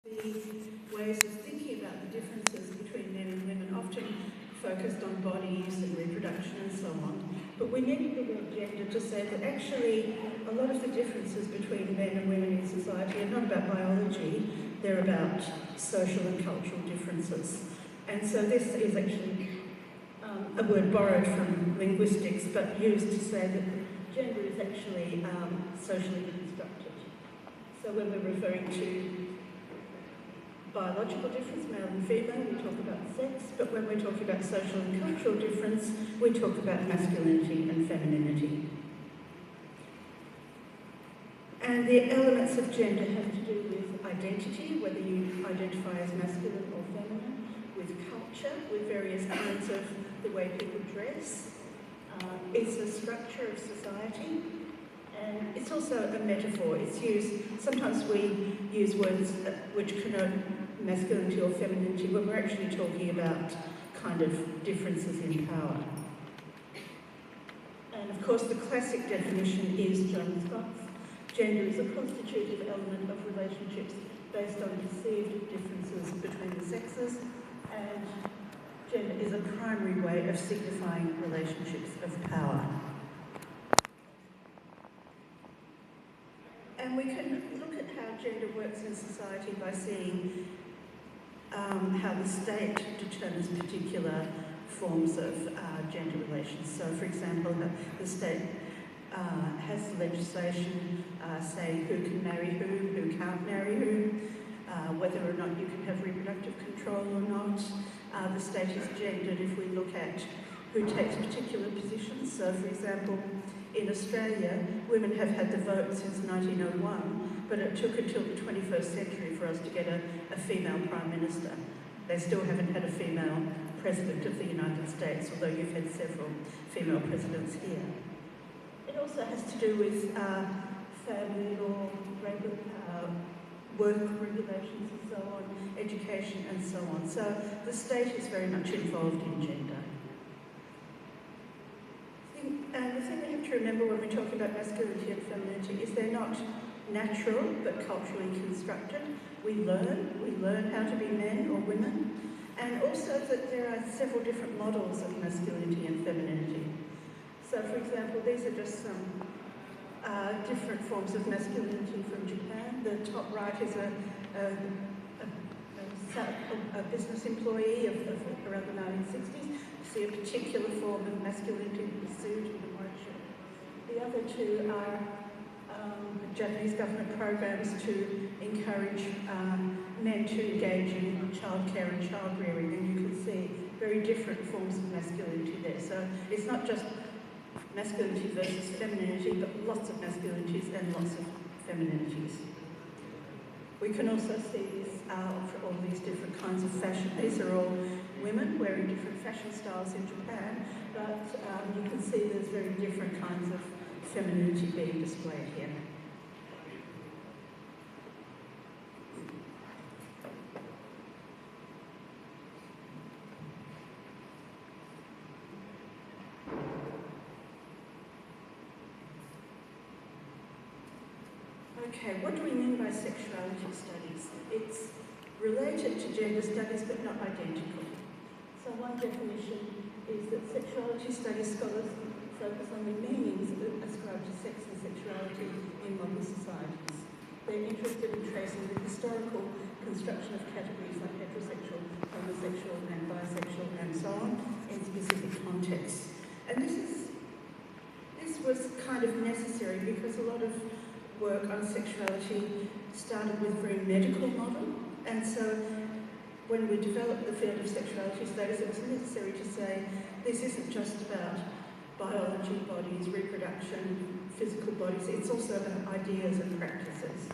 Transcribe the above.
The ways of thinking about the differences between men and women often focused on bodies and reproduction and so on, but we needed the word gender to say that actually a lot of the differences between men and women in society are not about biology, they're about social and cultural differences. And so this is actually a word borrowed from linguistics but used to say that gender is actually socially constructed. So when we're referring to biological difference, male and female, we talk about sex, but when we're talking about social and cultural difference, we talk about masculinity and femininity. And the elements of gender have to do with identity, whether you identify as masculine or feminine, with culture, with various kinds of the way people dress. It's a structure of society, and it's also a metaphor. It's used, sometimes we use words which connote masculinity or femininity when we're actually talking about kind of differences in power. And of course the classic definition is John Scott's. Gender is a constitutive element of relationships based on perceived differences between the sexes, and gender is a primary way of signifying relationships of power. And we can look at how gender works in society by seeing how the state determines particular forms of gender relations. So, for example, the state has legislation saying who can marry who can't marry who, whether or not you can have reproductive control or not. The state is gendered if we look at who takes particular positions. So, for example, in Australia, women have had the vote since 1901, but it took until the 21st century for us to get a female Prime Minister. They still haven't had a female President of the United States, although you've had several female presidents here. It also has to do with family law, work regulations and so on, education and so on. So the state is very much involved in gender. The thing we have to remember when we're talking about masculinity and femininity is they're not natural but culturally constructed. We learn how to be men or women, and also that there are several different models of masculinity and femininity. So, for example, these are just some different forms of masculinity from Japan. The top right is a business employee of around the 1960s. You see a particular form of masculinity with a suit and a white shirt. The other two are Japanese government programs to encourage men to engage in childcare and child rearing, and you can see very different forms of masculinity there. So it's not just masculinity versus femininity, but lots of masculinities and lots of femininities. We can also see this for all these different kinds of fashion. These are all women wearing different fashion styles in Japan, but you can see there's very different kinds of femininity being displayed here. Okay, what do we mean by sexuality studies? It's related to gender studies but not identical. So one definition is that sexuality studies scholars focus on the meanings ascribed to sex and sexuality in modern societies. They're interested in tracing the historical construction of categories like heterosexual, homosexual and bisexual and so on in specific contexts. And this was kind of necessary because a lot of work on sexuality started with a very medical model, and so when we developed the field of sexuality studies, it was necessary to say this isn't just about biology, bodies, reproduction, physical bodies, it's also about ideas and practices.